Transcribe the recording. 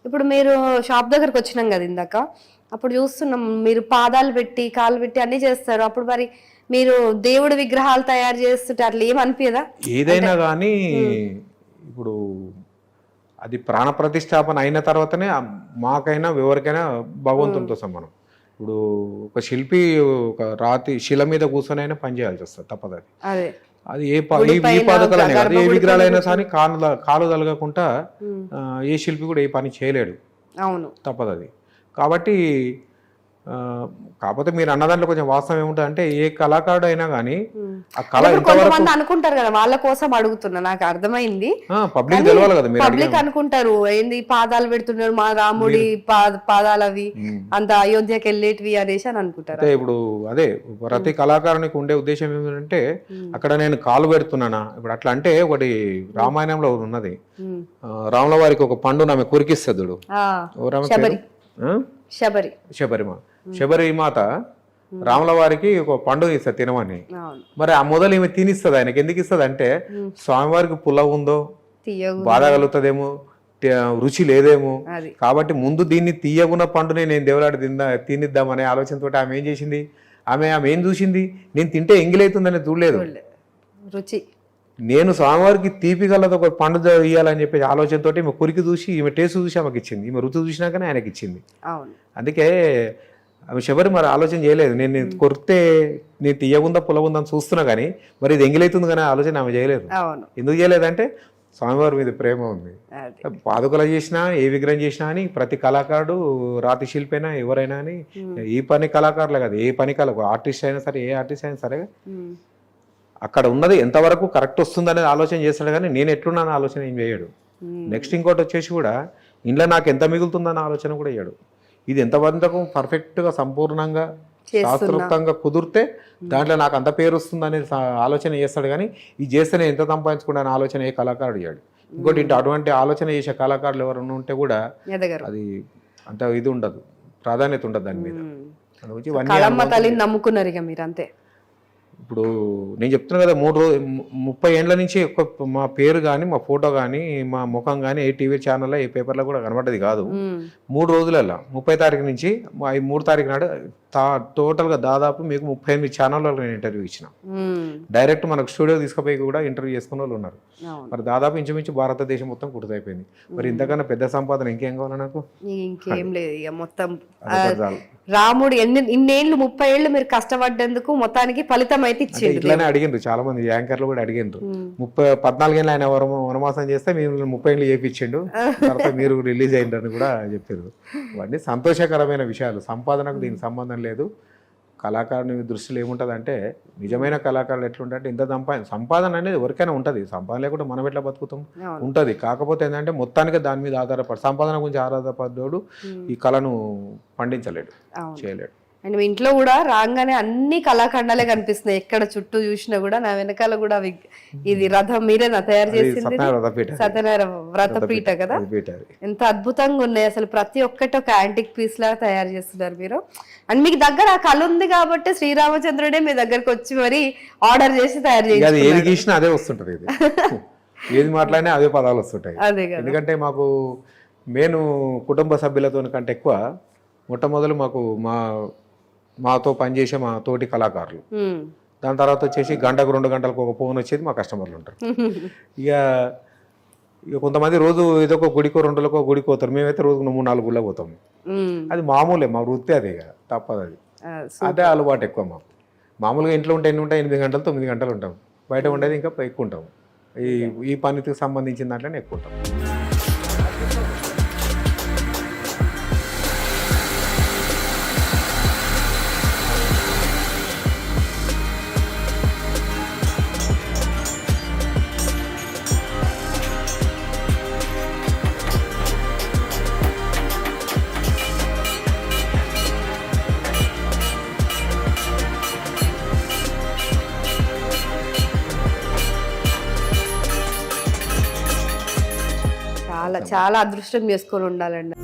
ఇప్పుడు మీరు షాప్ దగ్గరకు వచ్చినాం కదా ఇందాక, అప్పుడు చూస్తున్నాం మీరు పాదాలు పెట్టి కాళ్ళు పెట్టి అన్ని చేస్తారు. అప్పుడు మరి మీరు దేవుడి విగ్రహాలు తయారు చేస్తుంటే అట్లా ఏమనిపించదా? ఏదైనా కానీ ఇప్పుడు అది ప్రాణ ప్రతిష్టాపన అయిన తర్వాతనే మాకైనా ఎవరికైనా భగవంతునితో సమానం. ఇప్పుడు ఒక శిల్పి ఒక రాతి శిల మీద కూర్చొని అయినా పని చేయాల్సి వస్తుంది, తప్పదు. అదే అది ఏ పాదకలనే కాదు, ఏ విగ్రహాలైనా కానీ కాలు తలగకుండా ఏ శిల్పి కూడా ఏ పని చేయలేడు. అవును, తప్పదు అది. కాబట్టి కాకపోతే మీరు అన్న దాంట్లో కొంచెం వాస్తవం ఏముంటుంది అంటే, ఏ కళాకారుడు అయినా కానీ ఆ కళ కొంతమంది అనుకుంటారు కదా, వాళ్ళ కోసం అడుగుతున్నా, నాకు అర్థమైంది. పబ్లిక్ తెలవాలి కదా. పబ్లిక్ అనుకుంటారు ఏంది పాదాలు పెడుతున్నారు మా రాముడి పాదాలు అవి అంత అయోధ్యకి వెళ్ళేటివి అనేసి అని అనుకుంటారు. ఇప్పుడు అదే ప్రతి కళాకారునికి ఉండే ఉద్దేశం ఏమిటంటే, అక్కడ నేను కాలు పెడుతున్నానా ఇప్పుడు అట్లా అంటే, ఒకటి రామాయణంలో ఉన్నది, రాముల వారికి ఒక పండు ఆమె కురికిస్తాడు, శబరి మాత రాముల వారికి ఒక పండు ఇస్తుంది తినమని. మరి ఆ మొదలు ఈమె తినిస్తుంది ఆయనకి. ఎందుకు ఇస్తుంది అంటే, స్వామివారికి పుల్ల ఉందో, బాధ కలుగుతుందేమో, రుచి లేదేమో, కాబట్టి ముందు దీన్ని తీయగున్న పండుని నేను దేవులాడి తినిద్దామనే ఆలోచనతో ఆమె ఏం చేసింది, ఆమె ఏం చూసింది, నేను తింటే ఎంగిలవుతుందని చూడలేదు, రుచి నేను స్వామివారికి తీపి గలతో ఒక పండు ఇవ్వాలని చెప్పేసి ఆలోచనతో ఈమె కురికి చూసి, ఈమె టేస్ట్ చూసి ఆమెకి ఇచ్చింది, ఈమె రుచి చూసినాకనే ఆయనకి ఇచ్చింది. అందుకే ఆమె శబరి మరి ఆలోచన చేయలేదు, నేను కొరితే నేను తీయగుందా పులగుందా అని చూస్తున్నా కానీ మరి ఇది ఎంగిలవుతుంది కానీ ఆలోచన ఆమె చేయలేదు. ఎందుకు చేయలేదంటే స్వామివారి మీద ప్రేమ ఉంది. పాదుకలు చేసినా ఏ విగ్రహం చేసినా అని ప్రతి కళాకారుడు, రాతి శిల్పి అయినా ఎవరైనా అని, ఈ పని కళాకారులే కదా, ఏ పని ఆర్టిస్ట్ అయినా సరే, ఏ ఆర్టిస్ట్ అయినా సరే అక్కడ ఉన్నది ఎంతవరకు కరెక్ట్ వస్తుంది అనేది ఆలోచన చేస్తాడు కానీ నేను ఎట్లున్నాను ఆలోచన ఏం చేయడు. నెక్స్ట్ ఇంకోటి వచ్చేసి కూడా ఇంట్లో నాకు ఎంత మిగులుతుందన్న ఆలోచన కూడా చేయడు. ఇది ఎంతవరకు పర్ఫెక్ట్గా సంపూర్ణంగా శాస్త్రోక్తంగా కుదిరితే దాంట్లో నాకు అంత పేరు వస్తుంది అనేది ఆలోచన చేస్తాడు కానీ ఇది చేస్తేనే ఎంత సంపాదించుకుంటాను ఆలోచన ఏ కళాకారుడు చేయడు. ఇంకోటి అటువంటి ఆలోచన చేసే కళాకారులు ఎవరైనా ఉంటే కూడా అది అంత ఇది ఉండదు, ప్రాధాన్యత ఉండదు దాని మీద. నమ్ముకున్నారు ఇక మీరు అంతే. ఇప్పుడు నేను చెప్తున్నా కదా, 30 ఏళ్ళ నుంచి మా పేరు కానీ, మా ఫోటో కానీ, మా ముఖం కానీ ఏ టీవీ ఛానల్లో ఏ పేపర్లో కూడా కనబడ్డది కాదు. 3 రోజులలో 30 తారీఖు నుంచి 3 తారీఖు నాడు టోటల్గా దాదాపు మీకు 38 ఛానల్లో నేను ఇంటర్వ్యూ ఇచ్చిన. డైరెక్ట్ మనకు స్టూడియో తీసుకుపోయి కూడా ఇంటర్వ్యూ చేసుకున్న వాళ్ళు ఉన్నారు. మరి దాదాపు ఇంచుమించు భారతదేశం మొత్తం కుర్తయిపోయింది. మరి ఇంతకన్నా పెద్ద సంపాదన ఇంకేం కావాలి నాకు? ఇంకేం లేదు ఇక. మొత్తం రాముడు ఇన్నేళ్ళు 30 ఏళ్ళు మీరు కష్టపడ్డందుకు మొత్తానికి ఫలితం అయితే ఇచ్చింది. ఇట్లానే అడిగిండ్రు చాలా మంది యాంకర్లు కూడా అడిగిండ్రు. 14 ఏళ్ళు ఆయన వనవాసం చేస్తే మేము 30 ఏళ్ళు చేపించిండు, తర్వాత మీరు రిలీజ్ అయ్యిండ్రని కూడా చెప్పారు. ఇవన్నీ సంతోషకరమైన విషయాలు. సంపాదనకు దీనికి సంబంధం లేదు. కళాకారుని దృష్టిలో ఏముంటుంది అంటే, నిజమైన కళాకారులు ఎట్లుంటే ఇంత సంపాదన అనేది ఎవరికైనా ఉంటుంది. సంపాదన లేకుండా మనం ఎట్లా బతుకుతాం ఉంటుంది. కాకపోతే ఏంటంటే మొత్తానికి దాని మీద ఆధారపడి, సంపాదన గురించి ఆధారపడ్డాడు ఈ కళను పండించలేడు, చేయలేడు. అండ్ మీ ఇంట్లో కూడా రాగానే అన్ని కళాఖండాలే కనిపిస్తున్నాయి. ఎక్కడ చుట్టూ చూసినా కూడా నా వెనకాల కూడా ఇది రథం మీరేనా తయారు చేసింది? సత్యనారాయణ వ్రతపీఠ కదా, ఎంత అద్భుతంగా ఉన్నాయి అసలు. ప్రతి ఒక్కటి ఒక యాంటిక్ పీస్ లాగా తయారు చేస్తున్నారు మీరు. అండ్ మీకు దగ్గర ఆ కళ ఉంది కాబట్టి శ్రీరామచంద్రుడే మీ దగ్గరకు వచ్చి మరి ఆర్డర్ చేసి తయారు చేసి ఏది గీసినా అదే వస్తుంటది, ఏది మాట్లాడినా అదే పదాలు వస్తుంటాయి. ఎందుకంటే మాకు నేను కుటుంబ సభ్యులతో కంటే ఎక్కువ మొట్టమొదలు మాకు మాతో పనిచేసే మా తోటి కళాకారులు, దాని తర్వాత వచ్చేసి గంటకు 2 గంటలకు ఒక ఫోన్ వచ్చేది మా కస్టమర్లు ఉంటారు. ఇక కొంతమంది రోజు ఏదో ఒక గుడికో 2 గుడికి పోతారు. మేమైతే రోజు 3-4 గుళ్ళకి పోతాము. అది మామూలే, మా వృత్తి అదే, తప్పదు. అది అదే అలవాటు ఎక్కువ మాకు. మామూలుగా ఇంట్లో ఉంటే ఎన్ని ఉంటాయి, 8 గంటలు 9 గంటలు ఉంటాం. బయట ఉండేది ఇంకా ఎక్కువ ఉంటాం. ఈ పనికి సంబంధించిన దాంట్లోనే ఎక్కువ ఉంటాం. చాలా అదృష్టం చేసుకొని ఉండాలండి.